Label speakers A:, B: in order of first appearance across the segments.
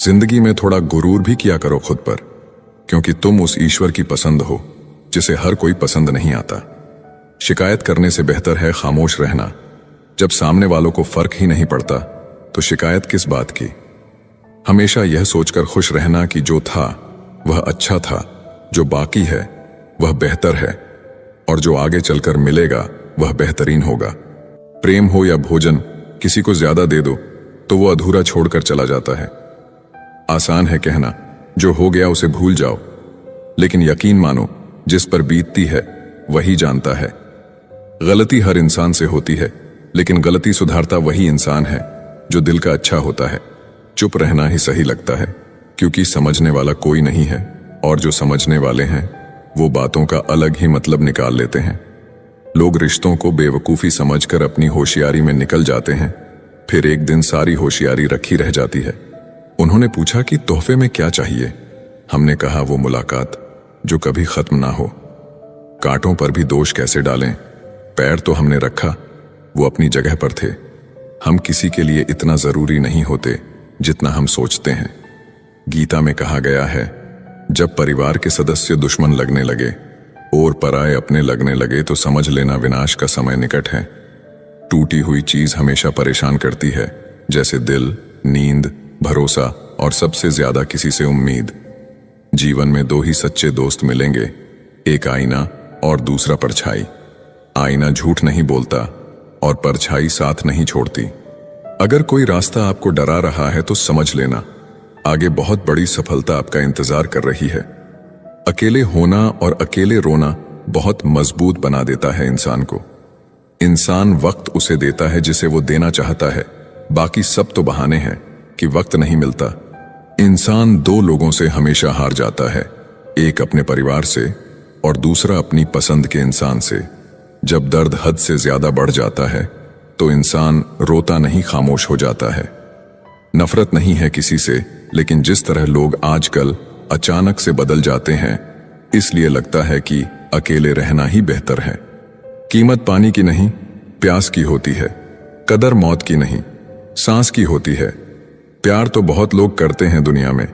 A: जिंदगी में थोड़ा गुरूर भी किया करो खुद पर, क्योंकि तुम उस ईश्वर की पसंद हो जिसे हर कोई पसंद नहीं आता। शिकायत करने से बेहतर है खामोश रहना। जब सामने वालों को फर्क ही नहीं पड़ता तो शिकायत किस बात की। हमेशा यह सोचकर खुश रहना कि जो था वह अच्छा था, जो बाकी है वह बेहतर है, और जो आगे चलकर मिलेगा वह बेहतरीन होगा। प्रेम हो या भोजन, किसी को ज्यादा दे दो तो वो अधूरा छोड़कर चला जाता है। आसान है कहना जो हो गया उसे भूल जाओ, लेकिन यकीन मानो जिस पर बीतती है वही जानता है। गलती हर इंसान से होती है, लेकिन गलती सुधारता वही इंसान है जो दिल का अच्छा होता है। चुप रहना ही सही लगता है, क्योंकि समझने वाला कोई नहीं है, और जो समझने वाले हैं वो बातों का अलग ही मतलब निकाल लेते हैं। लोग रिश्तों को बेवकूफ़ी समझकर अपनी होशियारी में निकल जाते हैं, फिर एक दिन सारी होशियारी रखी रह जाती है। उन्होंने पूछा कि तोहफे में क्या चाहिए। हमने कहा वो मुलाकात जो कभी खत्म ना हो। कांटों पर भी दोष कैसे डालें, पैर तो हमने रखा, वो अपनी जगह पर थे। हम किसी के लिए इतना जरूरी नहीं होते जितना हम सोचते हैं। गीता में कहा गया है, जब परिवार के सदस्य दुश्मन लगने लगे और पराये अपने लगने लगे तो समझ लेना विनाश का समय निकट है। टूटी हुई चीज हमेशा परेशान करती है, जैसे दिल, नींद, भरोसा और सबसे ज्यादा किसी से उम्मीद। जीवन में दो ही सच्चे दोस्त मिलेंगे, एक आईना और दूसरा परछाई। आईना झूठ नहीं बोलता और परछाई साथ नहीं छोड़ती। अगर कोई रास्ता आपको डरा रहा है तो समझ लेना आगे बहुत बड़ी सफलता आपका इंतजार कर रही है। अकेले होना और अकेले रोना बहुत मजबूत बना देता है इंसान को। इंसान वक्त उसे देता है जिसे वो देना चाहता है, बाकी सब तो बहाने हैं कि वक्त नहीं मिलता। इंसान दो लोगों से हमेशा हार जाता है, एक अपने परिवार से और दूसरा अपनी पसंद के इंसान से। जब दर्द हद से ज्यादा बढ़ जाता है तो इंसान रोता नहीं, खामोश हो जाता है। नफरत नहीं है किसी से, लेकिन जिस तरह लोग आजकल अचानक से बदल जाते हैं, इसलिए लगता है कि अकेले रहना ही बेहतर है। कीमत पानी की नहीं, प्यास की होती है। कदर मौत की नहीं, सांस की होती है। प्यार तो बहुत लोग करते हैं दुनिया में,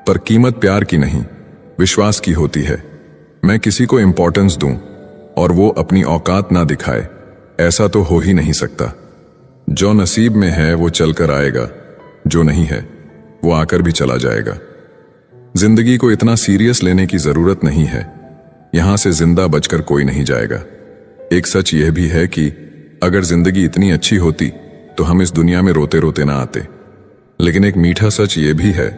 A: पर कीमत प्यार की नहीं, विश्वास की होती है। मैं किसी को इंपॉर्टेंस दूं और वो अपनी औकात ना दिखाए, ऐसा तो हो ही नहीं सकता। जो नसीब में है वो चलकर आएगा, जो नहीं है वो आकर भी चला जाएगा। जिंदगी को इतना सीरियस लेने की जरूरत नहीं है, यहां से जिंदा बचकर कोई नहीं जाएगा। एक सच यह भी है कि अगर जिंदगी इतनी अच्छी होती तो हम इस दुनिया में रोते रोते ना आते। लेकिन एक मीठा सच यह भी है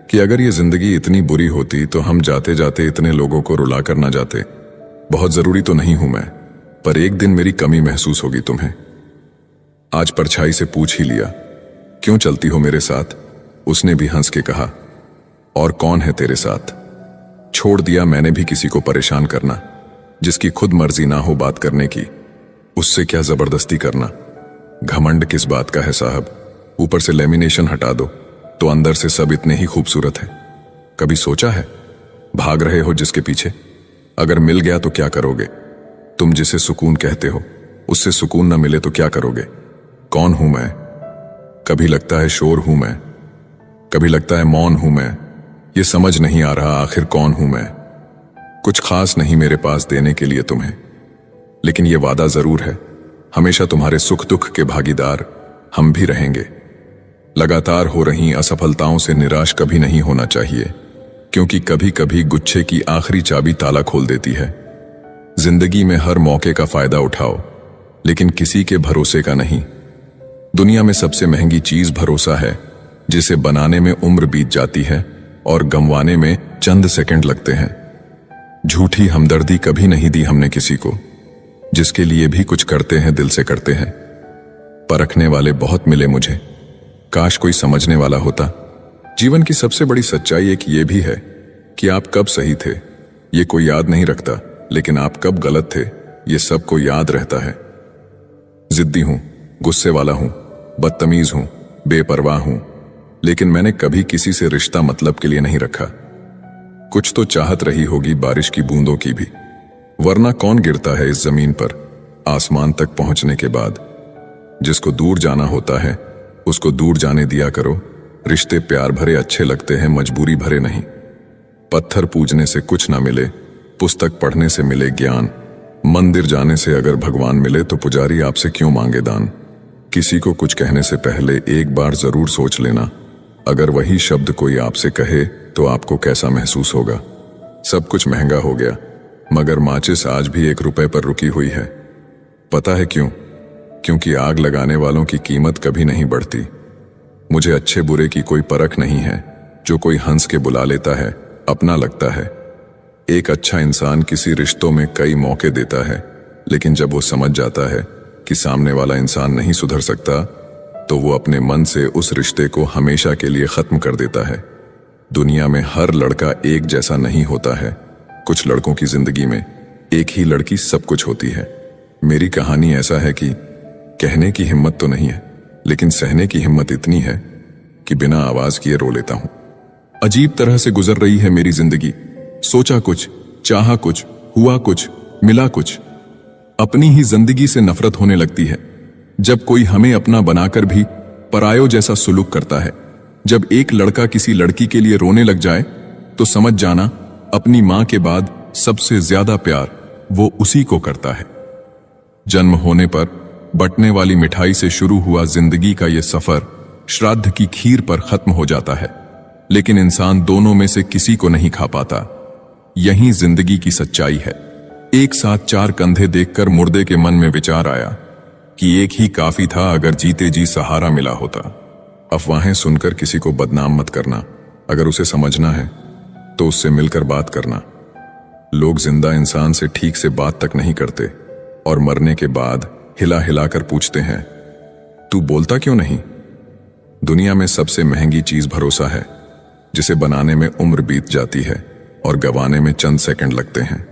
A: कि अगर ये जिंदगी इतनी बुरी होती तो हम जाते जाते इतने लोगों को रुला कर ना जाते। बहुत जरूरी तो नहीं हूं मैं, पर एक दिन मेरी कमी महसूस होगी तुम्हें। आज परछाई से पूछ ही लिया, क्यों चलती हो मेरे साथ? उसने भी हंस के कहा, और कौन है तेरे साथ? छोड़ दिया मैंने भी किसी को परेशान करना, जिसकी खुद मर्जी ना हो बात करने की, उससे क्या जबरदस्ती करना। घमंड किस बात का है साहब? ऊपर से लेमिनेशन हटा दो तो अंदर से सब इतने ही खूबसूरत है। कभी सोचा है भाग रहे हो जिसके पीछे, अगर मिल गया तो क्या करोगे? तुम जिसे सुकून कहते हो उससे सुकून न मिले तो क्या करोगे? कौन हूं मैं? कभी लगता है शोर हूं मैं, कभी लगता है मौन हूं मैं। ये समझ नहीं आ रहा आखिर कौन हूं मैं। कुछ खास नहीं मेरे पास देने के लिए तुम्हें, लेकिन ये वादा जरूर है, हमेशा तुम्हारे सुख दुख के भागीदार हम भी रहेंगे। लगातार हो रही असफलताओं से निराश कभी नहीं होना चाहिए, क्योंकि कभी कभी गुच्छे की आखिरी चाबी ताला खोल देती है। जिंदगी में हर मौके का फायदा उठाओ, लेकिन किसी के भरोसे का नहीं। दुनिया में सबसे महंगी चीज भरोसा है, जिसे बनाने में उम्र बीत जाती है और गंवाने में चंद सेकंड लगते हैं। झूठी हमदर्दी कभी नहीं दी हमने किसी को, जिसके लिए भी कुछ करते हैं दिल से करते हैं। परखने वाले बहुत मिले मुझे, काश कोई समझने वाला होता। जीवन की सबसे बड़ी सच्चाई एक ये भी है कि आप कब सही थे ये कोई याद नहीं रखता, लेकिन आप कब गलत थे ये सबको याद रहता है। जिद्दी हूं, गुस्से वाला हूं, बदतमीज हूं, बेपरवाह हूं, लेकिन मैंने कभी किसी से रिश्ता मतलब के लिए नहीं रखा। कुछ तो चाहत रही होगी बारिश की बूंदों की भी, वरना कौन गिरता है इस जमीन पर आसमान तक पहुंचने के बाद। जिसको दूर जाना होता है उसको दूर जाने दिया करो, रिश्ते प्यार भरे अच्छे लगते हैं, मजबूरी भरे नहीं। पत्थर पूजने से कुछ ना मिले, पुस्तक पढ़ने से मिले ज्ञान। मंदिर जाने से अगर भगवान मिले तो पुजारी आपसे क्यों मांगे दान। किसी को कुछ कहने से पहले एक बार जरूर सोच लेना, अगर वही शब्द कोई आपसे कहे तो आपको कैसा महसूस होगा। सब कुछ महंगा हो गया, मगर माचिस आज भी 1 रुपए पर रुकी हुई है। पता है क्यों? क्योंकि आग लगाने वालों की कीमत कभी नहीं बढ़ती। मुझे अच्छे बुरे की कोई परख नहीं है, जो कोई हंस के बुला लेता है अपना लगता है। एक अच्छा इंसान किसी रिश्तों में कई मौके देता है, लेकिन जब वो समझ जाता है कि सामने वाला इंसान नहीं सुधर सकता, तो वो अपने मन से उस रिश्ते को हमेशा के लिए खत्म कर देता है। दुनिया में हर लड़का एक जैसा नहीं होता है। कुछ लड़कों की जिंदगी में एक ही लड़की सब कुछ होती है। मेरी कहानी ऐसा है कि कहने की हिम्मत तो नहीं है, लेकिन सहने की हिम्मत इतनी है कि बिना आवाज किए रो लेता हूं। अजीब तरह से गुजर रही है मेरी जिंदगी। सोचा कुछ, चाहा कुछ, हुआ कुछ, मिला कुछ। अपनी ही जिंदगी से नफरत होने लगती है जब कोई हमें अपना बनाकर भी परायों जैसा सुलूक करता है। जब एक लड़का किसी लड़की के लिए रोने लग जाए तो समझ जाना, अपनी मां के बाद सबसे ज्यादा प्यार वो उसी को करता है। जन्म होने पर बंटने वाली मिठाई से शुरू हुआ जिंदगी का ये सफर श्राद्ध की खीर पर खत्म हो जाता है, लेकिन इंसान दोनों में से किसी को नहीं खा पाता। यही जिंदगी की सच्चाई है। एक साथ 4 कंधे देखकर मुर्दे के मन में विचार आया कि एक ही काफी था अगर जीते जी सहारा मिला होता। अफवाहें सुनकर किसी को बदनाम मत करना, अगर उसे समझना है तो उससे मिलकर बात करना। लोग जिंदा इंसान से ठीक से बात तक नहीं करते और मरने के बाद हिला हिला कर पूछते हैं, तू बोलता क्यों नहीं? दुनिया में सबसे महंगी चीज भरोसा है, जिसे बनाने में उम्र बीत जाती है और गंवाने में चंद सेकंड लगते हैं।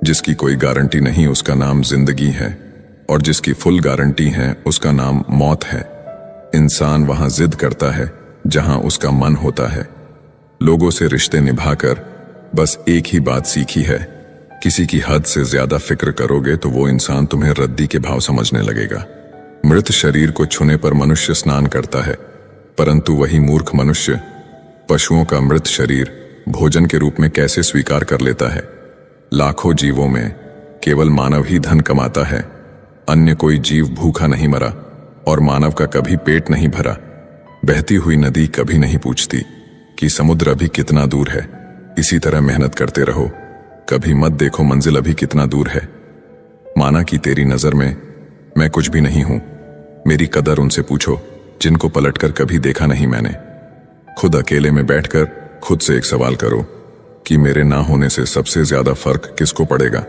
A: जिसकी कोई गारंटी नहीं उसका नाम जिंदगी है, और जिसकी फुल गारंटी है उसका नाम मौत है। इंसान वहां जिद करता है जहां उसका मन होता है। लोगों से रिश्ते निभाकर बस एक ही बात सीखी है, किसी की हद से ज्यादा फिक्र करोगे तो वो इंसान तुम्हें रद्दी के भाव समझने लगेगा। मृत शरीर को छूने पर मनुष्य स्नान करता है, परंतु वही मूर्ख मनुष्य पशुओं का मृत शरीर भोजन के रूप में कैसे स्वीकार कर लेता है। लाखों जीवों में केवल मानव ही धन कमाता है। अन्य कोई जीव भूखा नहीं मरा और मानव का कभी पेट नहीं भरा। बहती हुई नदी कभी नहीं पूछती कि समुद्र अभी कितना दूर है। इसी तरह मेहनत करते रहो, कभी मत देखो मंजिल अभी कितना दूर है। माना कि तेरी नजर में मैं कुछ भी नहीं हूं, मेरी कदर उनसे पूछो जिनको पलटकर कभी देखा नहीं मैंने। खुद अकेले में बैठकर खुद से एक सवाल करो कि मेरे ना होने से सबसे ज्यादा फर्क किसको पड़ेगा।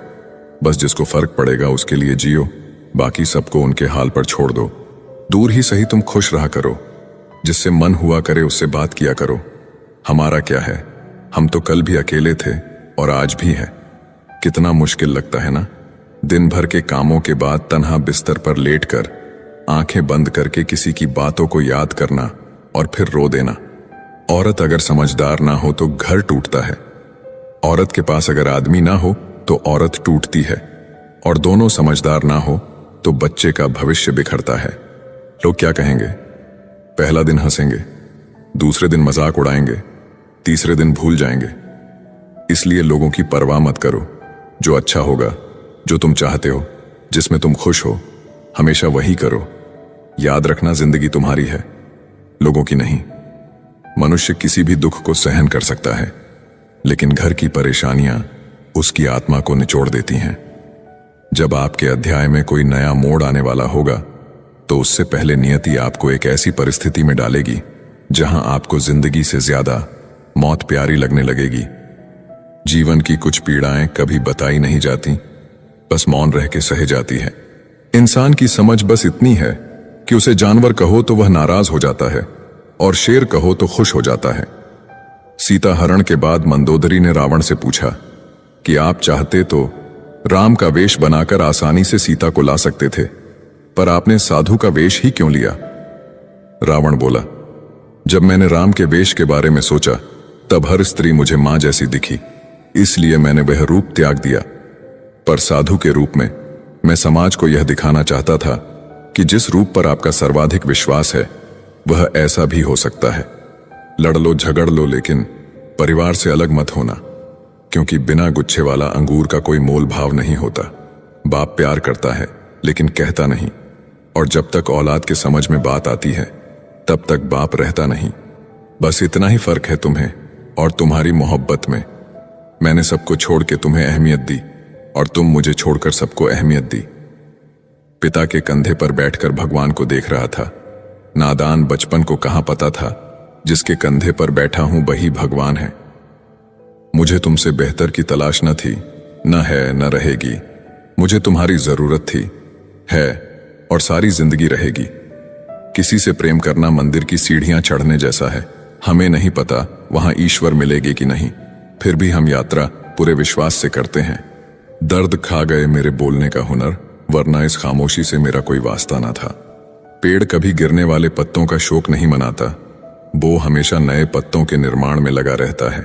A: बस जिसको फर्क पड़ेगा उसके लिए जियो, बाकी सबको उनके हाल पर छोड़ दो। दूर ही सही तुम खुश रहा करो, जिससे मन हुआ करे उससे बात किया करो। हमारा क्या है, हम तो कल भी अकेले थे और आज भी है। कितना मुश्किल लगता है ना, दिन भर के कामों के बाद तन्हा बिस्तर पर लेटकर आंखें बंद करके किसी की बातों को याद करना और फिर रो देना। औरत अगर समझदार ना हो तो घर टूटता है, औरत के पास अगर आदमी ना हो तो औरत टूटती है, और दोनों समझदार ना हो तो बच्चे का भविष्य बिखरता है। लोग क्या कहेंगे? पहला दिन हंसेंगे, दूसरे दिन मजाक उड़ाएंगे, तीसरे दिन भूल जाएंगे। इसलिए लोगों की परवाह मत करो। जो अच्छा होगा, जो तुम चाहते हो, जिसमें तुम खुश हो, हमेशा वही करो। याद रखना, जिंदगी तुम्हारी है, लोगों की नहीं। मनुष्य किसी भी दुख को सहन कर सकता है, लेकिन घर की परेशानियां उसकी आत्मा को निचोड़ देती हैं। जब आपके अध्याय में कोई नया मोड़ आने वाला होगा, तो उससे पहले नियति आपको एक ऐसी परिस्थिति में डालेगी जहां आपको जिंदगी से ज्यादा मौत प्यारी लगने लगेगी। जीवन की कुछ पीड़ाएं कभी बताई नहीं जाती, बस मौन रह के सहे जाती है। इंसान की समझ बस इतनी है कि उसे जानवर कहो तो वह नाराज हो जाता है और शेर कहो तो खुश हो जाता है। सीता हरण के बाद मंदोदरी ने रावण से पूछा कि आप चाहते तो राम का वेश बनाकर आसानी से सीता को ला सकते थे, पर आपने साधु का वेश ही क्यों लिया? रावण बोला, जब मैंने राम के वेश के बारे में सोचा तब हर स्त्री मुझे मां जैसी दिखी, इसलिए मैंने वह रूप त्याग दिया। पर साधु के रूप में मैं समाज को यह दिखाना चाहता था कि जिस रूप पर आपका सर्वाधिक विश्वास है वह ऐसा भी हो सकता है। लड़ लो झगड़ लो, लेकिन परिवार से अलग मत होना, क्योंकि बिना गुच्छे वाला अंगूर का कोई मोल भाव नहीं होता। बाप प्यार करता है लेकिन कहता नहीं, और जब तक औलाद के समझ में बात आती है तब तक बाप रहता नहीं। बस इतना ही फर्क है तुम्हें और तुम्हारी मोहब्बत में। मैंने सबको छोड़ के तुम्हें अहमियत दी और तुम मुझे छोड़कर सबको अहमियत दी। पिता के कंधे पर बैठकर भगवान को देख रहा था। नादान बचपन को कहां पता था जिसके कंधे पर बैठा हूं वही भगवान है। मुझे तुमसे बेहतर की तलाश न थी, न है न रहेगी। मुझे तुम्हारी जरूरत थी, है और सारी जिंदगी रहेगी। किसी से प्रेम करना मंदिर की सीढ़ियां चढ़ने जैसा है। हमें नहीं पता वहां ईश्वर मिलेगी कि नहीं, फिर भी हम यात्रा पूरे विश्वास से करते हैं। दर्द खा गए मेरे बोलने का हुनर, वरना इस खामोशी से मेरा कोई वास्ता ना था। पेड़ कभी गिरने वाले पत्तों का शोक नहीं मनाता, वो हमेशा नए पत्तों के निर्माण में लगा रहता है।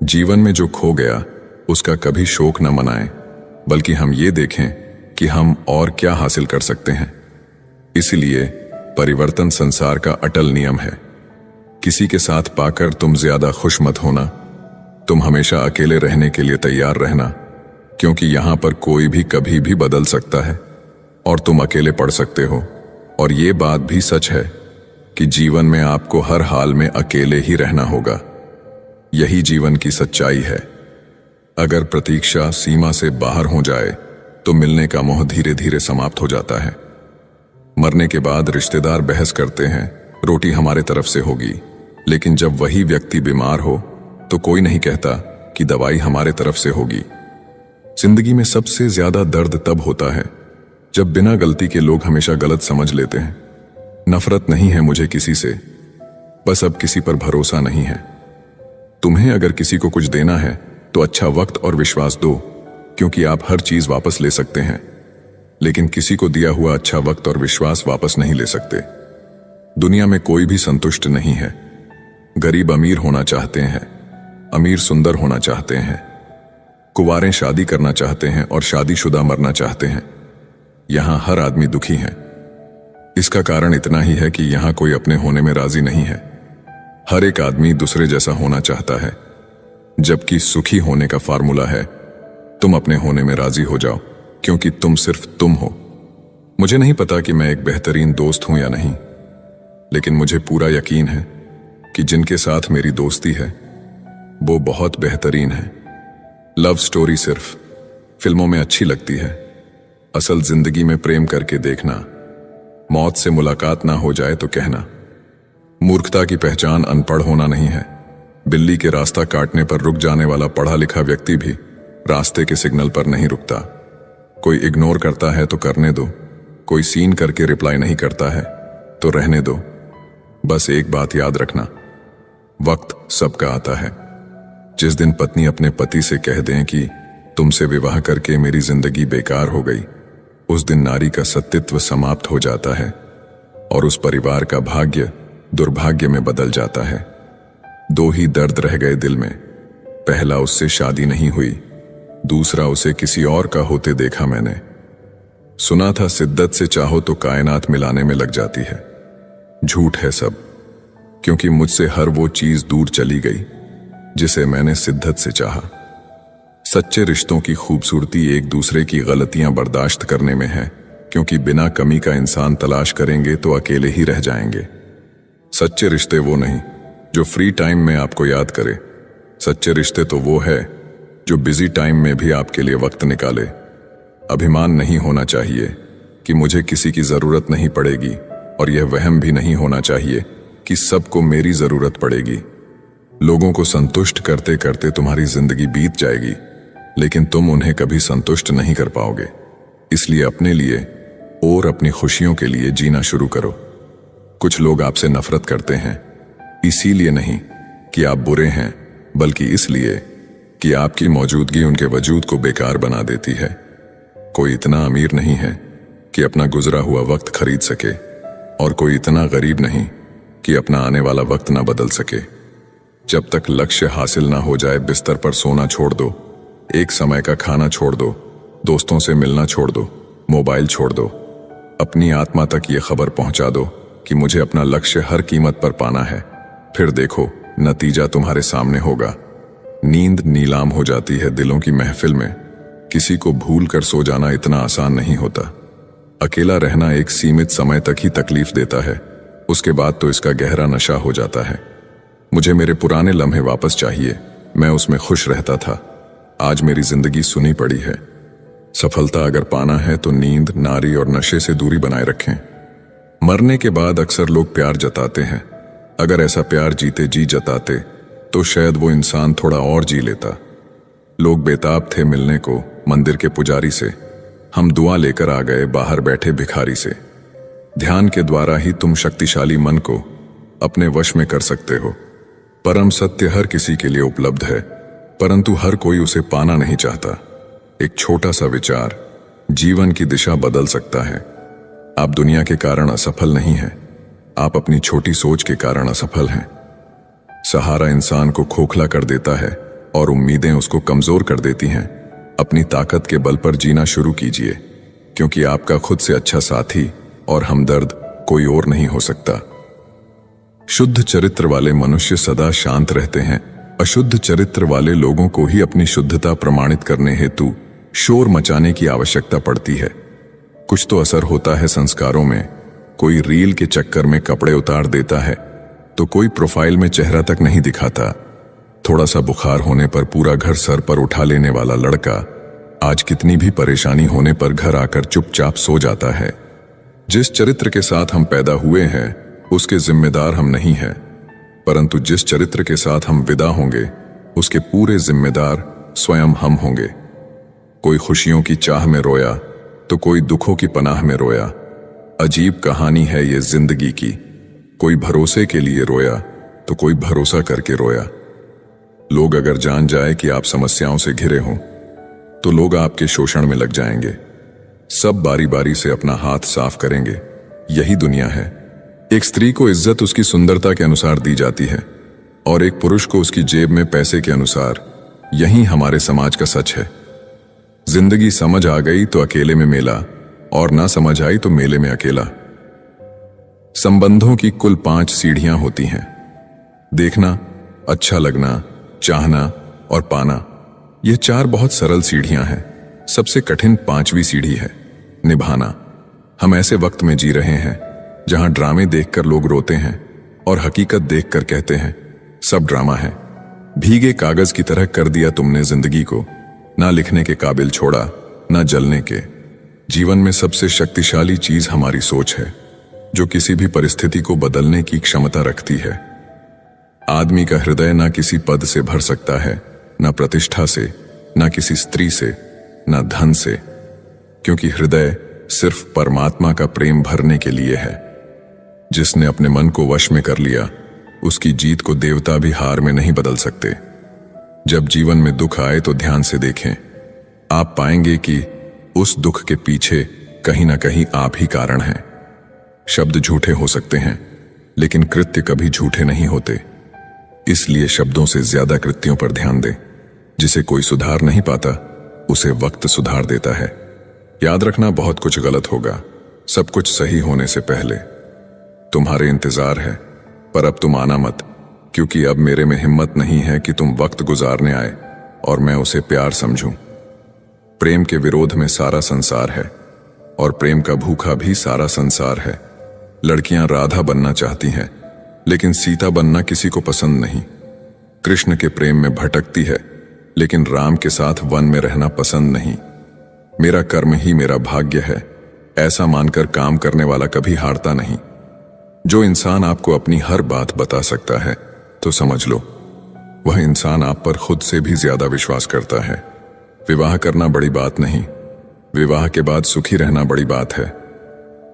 A: जीवन में जो खो गया उसका कभी शोक न मनाएं, बल्कि हम ये देखें कि हम और क्या हासिल कर सकते हैं। इसलिए परिवर्तन संसार का अटल नियम है। किसी के साथ पाकर तुम ज्यादा खुश मत होना। तुम हमेशा अकेले रहने के लिए तैयार रहना, क्योंकि यहां पर कोई भी कभी भी बदल सकता है और तुम अकेले पड़ सकते हो। और ये बात भी सच है कि जीवन में आपको हर हाल में अकेले ही रहना होगा। यही जीवन की सच्चाई है। अगर प्रतीक्षा सीमा से बाहर हो जाए तो मिलने का मोह धीरे धीरे समाप्त हो जाता है। मरने के बाद रिश्तेदार बहस करते हैं रोटी हमारे तरफ से होगी, लेकिन जब वही व्यक्ति बीमार हो तो कोई नहीं कहता कि दवाई हमारे तरफ से होगी। जिंदगी में सबसे ज्यादा दर्द तब होता है जब बिना गलती के लोग हमेशा गलत समझ लेते हैं। नफरत नहीं है मुझे किसी से, बस अब किसी पर भरोसा नहीं है। तुम्हें अगर किसी को कुछ देना है तो अच्छा वक्त और विश्वास दो, क्योंकि आप हर चीज वापस ले सकते हैं, लेकिन किसी को दिया हुआ अच्छा वक्त और विश्वास वापस नहीं ले सकते। दुनिया में कोई भी संतुष्ट नहीं है। गरीब अमीर होना चाहते हैं, अमीर सुंदर होना चाहते हैं, कुंवारे शादी करना चाहते हैं और शादीशुदा मरना चाहते हैं। यहां हर आदमी दुखी है। इसका कारण इतना ही है कि यहां कोई अपने होने में राजी नहीं है। हर एक आदमी दूसरे जैसा होना चाहता है, जबकि सुखी होने का फार्मूला है तुम अपने होने में राजी हो जाओ, क्योंकि तुम सिर्फ तुम हो। मुझे नहीं पता कि मैं एक बेहतरीन दोस्त हूं या नहीं, लेकिन मुझे पूरा यकीन है कि जिनके साथ मेरी दोस्ती है वो बहुत बेहतरीन है। लव स्टोरी सिर्फ फिल्मों में अच्छी लगती है, असल जिंदगी में प्रेम करके देखना। मौत से मुलाकात ना हो जाए तो कहना। मूर्खता की पहचान अनपढ़ होना नहीं है। बिल्ली के रास्ता काटने पर रुक जाने वाला पढ़ा लिखा व्यक्ति भी रास्ते के सिग्नल पर नहीं रुकता। कोई इग्नोर करता है तो करने दो, कोई सीन करके रिप्लाई नहीं करता है तो रहने दो। बस एक बात याद रखना, वक्त सबका आता है। जिस दिन पत्नी अपने पति से कह दें कि तुमसे विवाह करके मेरी जिंदगी बेकार हो गई, उस दिन नारी का सतीत्व समाप्त हो जाता है और उस परिवार का भाग्य दुर्भाग्य में बदल जाता है। दो ही दर्द रह गए दिल में, पहला उससे शादी नहीं हुई, दूसरा उसे किसी और का होते देखा मैंने। सुना था शिद्दत से चाहो तो कायनात मिलाने में लग जाती है। झूठ है सब, क्योंकि मुझसे हर वो चीज दूर चली गई जिसे मैंने शिद्दत से चाहा। सच्चे रिश्तों की खूबसूरती एक दूसरे की गलतियां बर्दाश्त करने में है, क्योंकि बिना कमी का इंसान तलाश करेंगे तो अकेले ही रह जाएंगे। सच्चे रिश्ते वो नहीं जो फ्री टाइम में आपको याद करे। सच्चे रिश्ते तो वो है जो बिजी टाइम में भी आपके लिए वक्त निकाले। अभिमान नहीं होना चाहिए कि मुझे किसी की जरूरत नहीं पड़ेगी, और यह वहम भी नहीं होना चाहिए कि सबको मेरी जरूरत पड़ेगी। लोगों को संतुष्ट करते करते तुम्हारी जिंदगी बीत जाएगी, लेकिन तुम उन्हें कभी संतुष्ट नहीं कर पाओगे। इसलिए अपने लिए और अपनी खुशियों के लिए जीना शुरू करो। कुछ लोग आपसे नफरत करते हैं, इसीलिए नहीं कि आप बुरे हैं, बल्कि इसलिए कि आपकी मौजूदगी उनके वजूद को बेकार बना देती है। कोई इतना अमीर नहीं है कि अपना गुजरा हुआ वक्त खरीद सके, और कोई इतना गरीब नहीं कि अपना आने वाला वक्त ना बदल सके। जब तक लक्ष्य हासिल ना हो जाए बिस्तर पर सोना छोड़ दो, एक समय का खाना छोड़ दो, दोस्तों से मिलना छोड़ दो, मोबाइल छोड़ दो। अपनी आत्मा तक ये खबर पहुंचा दो कि मुझे अपना लक्ष्य हर कीमत पर पाना है। फिर देखो, नतीजा तुम्हारे सामने होगा। नींद नीलाम हो जाती है दिलों की महफिल में। किसी को भूल कर सो जाना इतना आसान नहीं होता। अकेला रहना एक सीमित समय तक ही तकलीफ देता है, उसके बाद तो इसका गहरा नशा हो जाता है। मुझे मेरे पुराने लम्हे वापस चाहिए, मैं उसमें खुश रहता था। आज मेरी जिंदगी सुनी पड़ी है। सफलता अगर पाना है तो नींद, नारी और नशे से दूरी बनाए रखें। मरने के बाद अक्सर लोग प्यार जताते हैं। अगर ऐसा प्यार जीते जी जताते तो शायद वो इंसान थोड़ा और जी लेता। लोग बेताब थे मिलने को मंदिर के पुजारी से। हम दुआ लेकर आ गए बाहर बैठे भिखारी से। ध्यान के द्वारा ही तुम शक्तिशाली मन को अपने वश में कर सकते हो। परम सत्य हर किसी के लिए उपलब्ध है, परंतु हर कोई उसे पाना नहीं चाहता। एक छोटा सा विचार जीवन की दिशा बदल सकता है। आप दुनिया के कारण असफल नहीं हैं, आप अपनी छोटी सोच के कारण असफल हैं। सहारा इंसान को खोखला कर देता है और उम्मीदें उसको कमजोर कर देती हैं। अपनी ताकत के बल पर जीना शुरू कीजिए, क्योंकि आपका खुद से अच्छा साथी और हमदर्द कोई और नहीं हो सकता। शुद्ध चरित्र वाले मनुष्य सदा शांत रहते हैं। अशुद्ध चरित्र वाले लोगों को ही अपनी शुद्धता प्रमाणित करने हेतु शोर मचाने की आवश्यकता पड़ती है। कुछ तो असर होता है संस्कारों में। कोई रील के चक्कर में कपड़े उतार देता है तो कोई प्रोफाइल में चेहरा तक नहीं दिखाता। थोड़ा सा बुखार होने पर पूरा घर सर पर उठा लेने वाला लड़का आज कितनी भी परेशानी होने पर घर आकर चुपचाप सो जाता है। जिस चरित्र के साथ हम पैदा हुए हैं उसके जिम्मेदार हम नहीं हैं, परंतु जिस चरित्र के साथ हम विदा होंगे उसके पूरे जिम्मेदार स्वयं हम होंगे। कोई खुशियों की चाह में रोया तो कोई दुखों की पनाह में रोया। अजीब कहानी है ये जिंदगी की। कोई भरोसे के लिए रोया तो कोई भरोसा करके रोया। लोग अगर जान जाए कि आप समस्याओं से घिरे हों तो लोग आपके शोषण में लग जाएंगे। सब बारी बारी से अपना हाथ साफ करेंगे। यही दुनिया है। एक स्त्री को इज्जत उसकी सुंदरता के अनुसार दी जाती है और एक पुरुष को उसकी जेब में पैसे के अनुसार। यही हमारे समाज का सच है। जिंदगी समझ आ गई तो अकेले में मेला, और ना समझ आई तो मेले में अकेला। संबंधों की कुल 5 सीढ़ियां होती हैं। देखना, अच्छा लगना, चाहना और पाना। ये 4 बहुत सरल सीढ़ियां हैं। सबसे कठिन 5वीं सीढ़ी है निभाना। हम ऐसे वक्त में जी रहे हैं जहां ड्रामे देखकर लोग रोते हैं और हकीकत देखकर कहते हैं सब ड्रामा है। भीगे कागज की तरह कर दिया तुमने जिंदगी को, ना लिखने के काबिल छोड़ा ना जलने के। जीवन में सबसे शक्तिशाली चीज हमारी सोच है, जो किसी भी परिस्थिति को बदलने की क्षमता रखती है। आदमी का हृदय ना किसी पद से भर सकता है, ना प्रतिष्ठा से, ना किसी स्त्री से, ना धन से, क्योंकि हृदय सिर्फ परमात्मा का प्रेम भरने के लिए है। जिसने अपने मन को वश में कर लिया उसकी जीत को देवता भी हार में नहीं बदल सकते। जब जीवन में दुख आए तो ध्यान से देखें। आप पाएंगे कि उस दुख के पीछे कहीं ना कहीं आप ही कारण हैं। शब्द झूठे हो सकते हैं, लेकिन कृत्य कभी झूठे नहीं होते। इसलिए शब्दों से ज्यादा कृत्यों पर ध्यान दें। जिसे कोई सुधार नहीं पाता उसे वक्त सुधार देता है। याद रखना, बहुत कुछ गलत होगा सब कुछ सही होने से पहले। तुम्हारे इंतजार है, पर अब तुम आना मत, क्योंकि अब मेरे में हिम्मत नहीं है कि तुम वक्त गुजारने आए और मैं उसे प्यार समझूं। प्रेम के विरोध में सारा संसार है और प्रेम का भूखा भी सारा संसार है। लड़कियां राधा बनना चाहती हैं, लेकिन सीता बनना किसी को पसंद नहीं। कृष्ण के प्रेम में भटकती है, लेकिन राम के साथ वन में रहना पसंद नहीं। मेरा कर्म ही मेरा भाग्य है, ऐसा मानकर काम करने वाला कभी हारता नहीं। जो इंसान आपको अपनी हर बात बता सकता है तो समझ लो वह इंसान आप पर खुद से भी ज्यादा विश्वास करता है। विवाह करना बड़ी बात नहीं, विवाह के बाद सुखी रहना बड़ी बात है।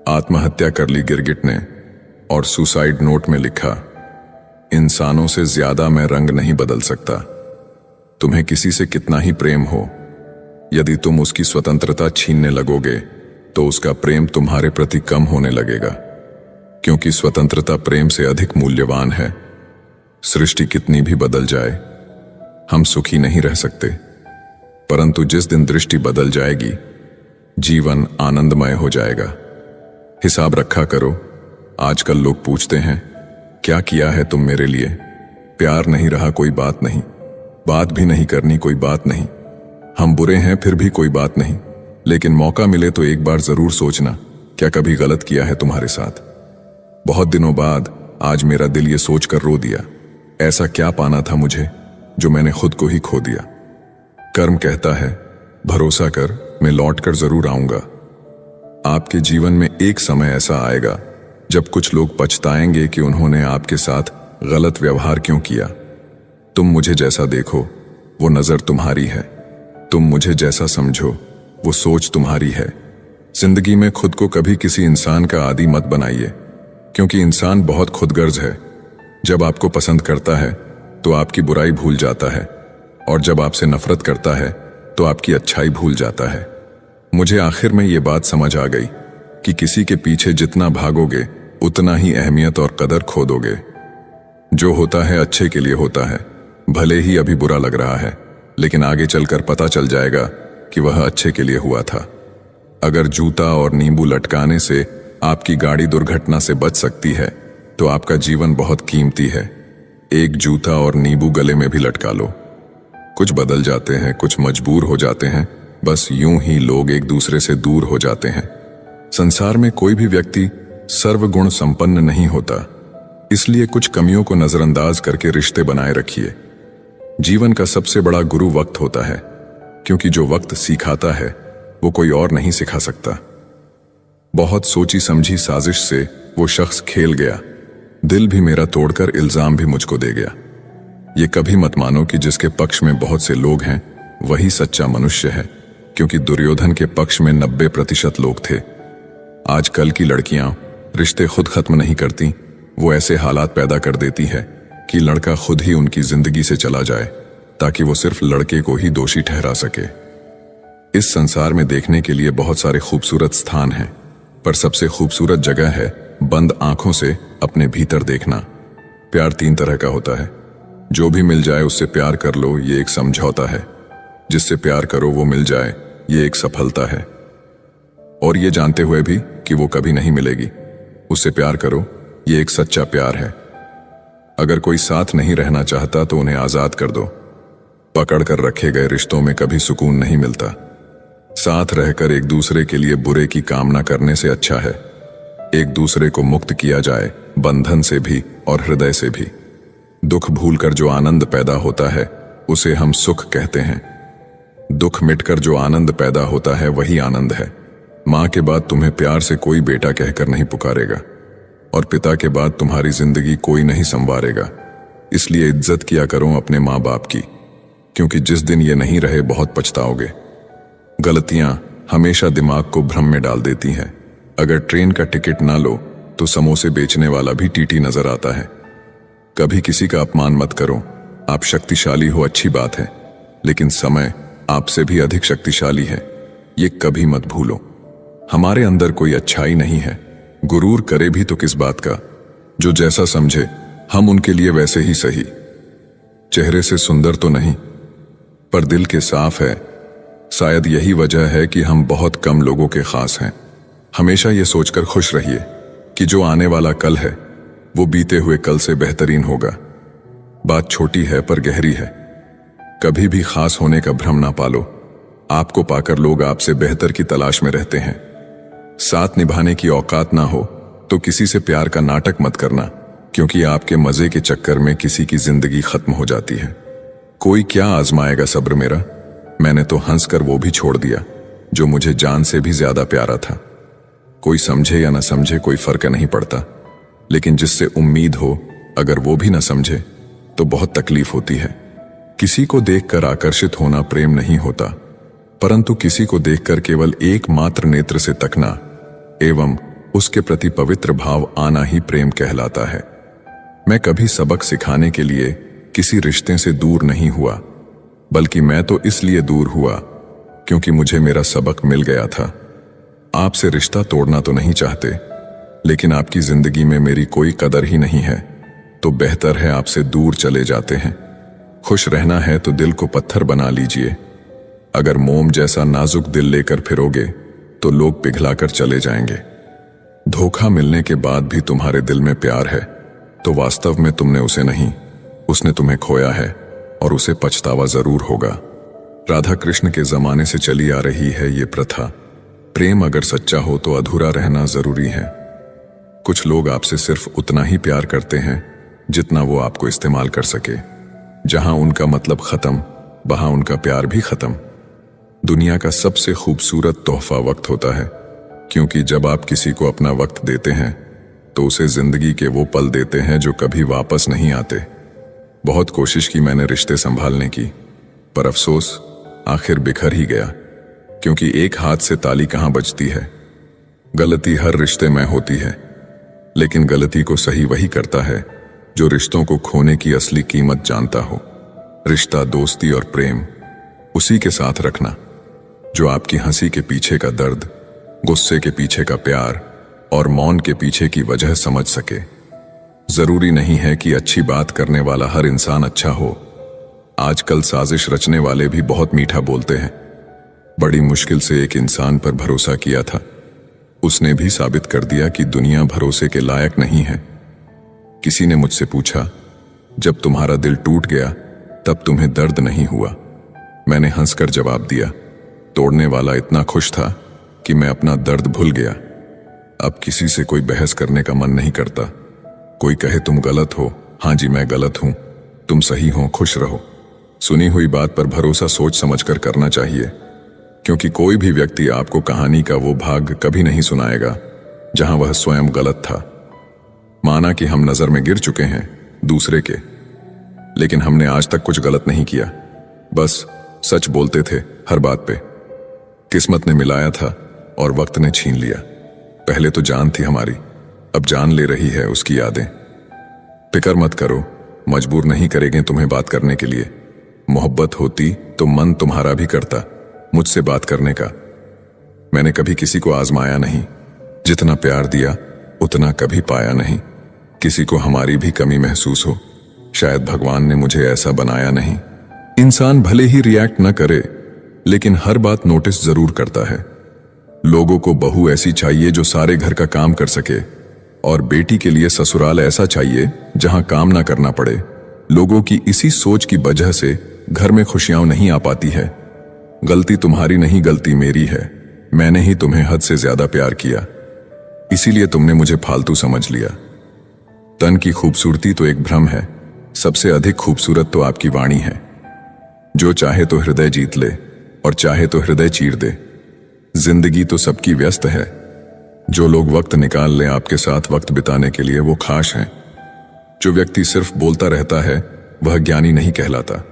A: आत्महत्या कर ली गिरगिट ने और सुसाइड नोट में लिखा, इंसानों से ज्यादा मैं रंग नहीं बदल सकता। तुम्हें किसी से कितना ही प्रेम हो, यदि तुम उसकी स्वतंत्रता छीनने लगोगे तो उसका प्रेम तुम्हारे प्रति कम होने लगेगा, क्योंकि स्वतंत्रता प्रेम से अधिक मूल्यवान है। सृष्टि कितनी भी बदल जाए हम सुखी नहीं रह सकते, परंतु जिस दिन दृष्टि बदल जाएगी जीवन आनंदमय हो जाएगा। हिसाब रखा करो। आजकल लोग पूछते हैं क्या किया है तुम मेरे लिए? प्यार नहीं रहा कोई बात नहीं, बात भी नहीं करनी कोई बात नहीं। हम बुरे हैं फिर भी कोई बात नहीं, लेकिन मौका मिले तो एक बार जरूर सोचना, क्या कभी गलत किया है तुम्हारे साथ? बहुत दिनों बाद आज मेरा दिल ये सोचकर रो दिया, ऐसा क्या पाना था मुझे जो मैंने खुद को ही खो दिया। कर्म कहता है भरोसा कर, मैं लौट कर जरूर आऊंगा। आपके जीवन में एक समय ऐसा आएगा जब कुछ लोग पछताएंगे कि उन्होंने आपके साथ गलत व्यवहार क्यों किया। तुम मुझे जैसा देखो वो नजर तुम्हारी है, तुम मुझे जैसा समझो वो सोच तुम्हारी है। जिंदगी में खुद को कभी किसी इंसान का आदी मत बनाइए, क्योंकि इंसान बहुत खुदगर्ज है। जब आपको पसंद करता है तो आपकी बुराई भूल जाता है, और जब आपसे नफरत करता है तो आपकी अच्छाई भूल जाता है। मुझे आखिर में ये बात समझ आ गई कि किसी के पीछे जितना भागोगे उतना ही अहमियत और कदर खो दोगे। जो होता है अच्छे के लिए होता है, भले ही अभी बुरा लग रहा है, लेकिन आगे चलकर पता चल जाएगा कि वह अच्छे के लिए हुआ था। अगर जूता और नींबू लटकाने से आपकी गाड़ी दुर्घटना से बच सकती है तो आपका जीवन बहुत कीमती है। एक जूता और नींबू गले में भी लटका लो। कुछ बदल जाते हैं, कुछ मजबूर हो जाते हैं, बस यूं ही लोग एक दूसरे से दूर हो जाते हैं। संसार में कोई भी व्यक्ति सर्वगुण संपन्न नहीं होता, इसलिए कुछ कमियों को नजरअंदाज करके रिश्ते बनाए रखिए। जीवन का सबसे बड़ा गुरु वक्त होता है, क्योंकि जो वक्त सिखाता है वो कोई और नहीं सिखा सकता। बहुत सोची समझी साजिश से वो शख्स खेल गया, दिल भी मेरा तोड़कर इल्जाम भी मुझको दे गया। ये कभी मत मानो कि जिसके पक्ष में बहुत से लोग हैं वही सच्चा मनुष्य है, क्योंकि दुर्योधन के पक्ष में 90% लोग थे। आजकल की लड़कियां रिश्ते खुद खत्म नहीं करती, वो ऐसे हालात पैदा कर देती है कि लड़का खुद ही उनकी जिंदगी से चला जाए, ताकि वो सिर्फ लड़के को ही दोषी ठहरा सके। इस संसार में देखने के लिए बहुत सारे खूबसूरत स्थान हैं, पर सबसे खूबसूरत जगह है बंद आंखों से अपने भीतर देखना। प्यार 3 तरह का होता है। जो भी मिल जाए उससे प्यार कर लो, ये एक समझौता है। जिससे प्यार करो वो मिल जाए, ये एक सफलता है। और ये जानते हुए भी कि वो कभी नहीं मिलेगी, उससे प्यार करो, ये एक सच्चा प्यार है। अगर कोई साथ नहीं रहना चाहता तो उन्हें आजाद कर दो। पकड़ कर रखे गए रिश्तों में कभी सुकून नहीं मिलता। साथ रहकर एक दूसरे के लिए बुरे की कामना करने से अच्छा है एक दूसरे को मुक्त किया जाए, बंधन से भी और हृदय से भी। दुख भूलकर जो आनंद पैदा होता है उसे हम सुख कहते हैं। दुख मिटकर जो आनंद पैदा होता है वही आनंद है। माँ के बाद तुम्हें प्यार से कोई बेटा कहकर नहीं पुकारेगा, और पिता के बाद तुम्हारी जिंदगी कोई नहीं संवारेगा। इसलिए इज्जत किया करो अपने माँ बाप की, क्योंकि जिस दिन ये नहीं रहे बहुत पछताओगे। गलतियां हमेशा दिमाग को भ्रम में डाल देती हैं। अगर ट्रेन का टिकट ना लो तो समोसे बेचने वाला भी टीटी नजर आता है। कभी किसी का अपमान मत करो। आप शक्तिशाली हो अच्छी बात है, लेकिन समय आपसे भी अधिक शक्तिशाली है, ये कभी मत भूलो। हमारे अंदर कोई अच्छाई नहीं है, गुरूर करे भी तो किस बात का। जो जैसा समझे हम उनके लिए वैसे ही सही। चेहरे से सुंदर तो नहीं, पर दिल के साफ है। शायद यही वजह है कि हम बहुत कम लोगों के खास हैं। हमेशा ये सोचकर खुश रहिए कि जो आने वाला कल है वो बीते हुए कल से बेहतरीन होगा। बात छोटी है पर गहरी है। कभी भी खास होने का भ्रम ना पालो। आपको पाकर लोग आपसे बेहतर की तलाश में रहते हैं। साथ निभाने की औकात ना हो तो किसी से प्यार का नाटक मत करना, क्योंकि आपके मजे के चक्कर में किसी की जिंदगी खत्म हो जाती है। कोई क्या आजमाएगा सब्र मेरा। मैंने तो हंसकर वो भी छोड़ दिया जो मुझे जान से भी ज्यादा प्यारा था। कोई समझे या ना समझे कोई फर्क नहीं पड़ता, लेकिन जिससे उम्मीद हो अगर वो भी ना समझे तो बहुत तकलीफ होती है। किसी को देखकर आकर्षित होना प्रेम नहीं होता, परंतु किसी को देखकर केवल एकमात्र नेत्र से तकना एवं उसके प्रति पवित्र भाव आना ही प्रेम कहलाता है। मैं कभी सबक सिखाने के लिए किसी रिश्ते से दूर नहीं हुआ, बल्कि मैं तो इसलिए दूर हुआ क्योंकि मुझे मेरा सबक मिल गया था। आपसे रिश्ता तोड़ना तो नहीं चाहते, लेकिन आपकी जिंदगी में मेरी कोई कदर ही नहीं है, तो बेहतर है आपसे दूर चले जाते हैं। खुश रहना है तो दिल को पत्थर बना लीजिए। अगर मोम जैसा नाजुक दिल लेकर फिरोगे तो लोग पिघलाकर चले जाएंगे। धोखा मिलने के बाद भी तुम्हारे दिल में प्यार है तो वास्तव में तुमने उसे नहीं, उसने तुम्हें खोया है और उसे पछतावा जरूर होगा। राधा कृष्ण के जमाने से चली आ रही है ये प्रथा। प्रेम अगर सच्चा हो तो अधूरा रहना जरूरी है। कुछ लोग आपसे सिर्फ उतना ही प्यार करते हैं जितना वो आपको इस्तेमाल कर सके। जहां उनका मतलब खत्म, वहां उनका प्यार भी खत्म। दुनिया का सबसे खूबसूरत तोहफा वक्त होता है, क्योंकि जब आप किसी को अपना वक्त देते हैं तो उसे जिंदगी के वो पल देते हैं जो कभी वापस नहीं आते। बहुत कोशिश की मैंने रिश्ते संभालने की, पर अफसोस आखिर बिखर ही गया, क्योंकि एक हाथ से ताली कहां बजती है। गलती हर रिश्ते में होती है, लेकिन गलती को सही वही करता है जो रिश्तों को खोने की असली कीमत जानता हो। रिश्ता, दोस्ती और प्रेम उसी के साथ रखना जो आपकी हंसी के पीछे का दर्द, गुस्से के पीछे का प्यार और मौन के पीछे की वजह समझ सके। जरूरी नहीं है कि अच्छी बात करने वाला हर इंसान अच्छा हो। आजकल साजिश रचने वाले भी बहुत मीठा बोलते हैं। बड़ी मुश्किल से एक इंसान पर भरोसा किया था, उसने भी साबित कर दिया कि दुनिया भरोसे के लायक नहीं है। किसी ने मुझसे पूछा, जब तुम्हारा दिल टूट गया तब तुम्हें दर्द नहीं हुआ? मैंने हंसकर जवाब दिया, तोड़ने वाला इतना खुश था कि मैं अपना दर्द भूल गया। अब किसी से कोई बहस करने का मन नहीं करता। कोई कहे तुम गलत हो, हाँ जी मैं गलत हूं, तुम सही हो, खुश रहो। सुनी हुई बात पर भरोसा सोच समझकर करना चाहिए, क्योंकि कोई भी व्यक्ति आपको कहानी का वो भाग कभी नहीं सुनाएगा जहां वह स्वयं गलत था। माना कि हम नजर में गिर चुके हैं दूसरे के, लेकिन हमने आज तक कुछ गलत नहीं किया, बस सच बोलते थे हर बात पे। किस्मत ने मिलाया था और वक्त ने छीन लिया। पहले तो जान थी हमारी, अब जान ले रही है उसकी यादें। फिक्र मत करो, मजबूर नहीं करेंगे तुम्हें बात करने के लिए। मोहब्बत होती तो मन तुम्हारा भी करता मुझसे बात करने का। मैंने कभी किसी को आजमाया नहीं, जितना प्यार दिया उतना कभी पाया नहीं। किसी को हमारी भी कमी महसूस हो, शायद भगवान ने मुझे ऐसा बनाया नहीं। इंसान भले ही रिएक्ट न करे, लेकिन हर बात नोटिस जरूर करता है। लोगों को बहू ऐसी चाहिए जो सारे घर का काम कर सके, और बेटी के लिए ससुराल ऐसा चाहिए जहां काम ना करना पड़े। लोगों की इसी सोच की वजह से घर में खुशियां नहीं आ पाती है। गलती तुम्हारी नहीं, गलती मेरी है। मैंने ही तुम्हें हद से ज्यादा प्यार किया, इसीलिए तुमने मुझे फालतू समझ लिया। तन की खूबसूरती तो एक भ्रम है, सबसे अधिक खूबसूरत तो आपकी वाणी है। जो चाहे तो हृदय जीत ले और चाहे तो हृदय चीर दे। जिंदगी तो सबकी व्यस्त है। जो लोग वक्त निकाल लें आपके साथ वक्त बिताने के लिए, वो खास हैं। जो व्यक्ति सिर्फ बोलता रहता है वह ज्ञानी नहीं कहलाता,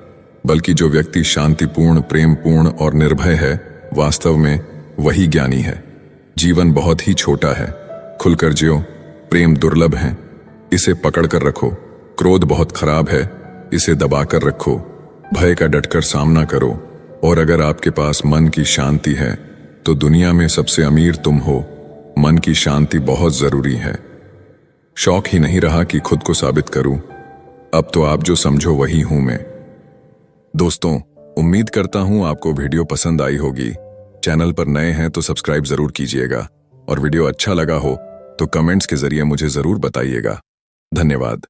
A: बल्कि जो व्यक्ति शांतिपूर्ण, प्रेमपूर्ण और निर्भय है, वास्तव में वही ज्ञानी है। जीवन बहुत ही छोटा है, खुलकर जियो। प्रेम दुर्लभ है, इसे पकड़कर रखो। क्रोध बहुत खराब है, इसे दबाकर रखो। भय का डटकर सामना करो, और अगर आपके पास मन की शांति है तो दुनिया में सबसे अमीर तुम हो। मन की शांति बहुत जरूरी है। शौक ही नहीं रहा कि खुद को साबित करूं, अब तो आप जो समझो वही हूं मैं। दोस्तों, उम्मीद करता हूं आपको वीडियो पसंद आई होगी। चैनल पर नए हैं तो सब्सक्राइब जरूर कीजिएगा, और वीडियो अच्छा लगा हो तो कमेंट्स के जरिए मुझे जरूर बताइएगा। धन्यवाद।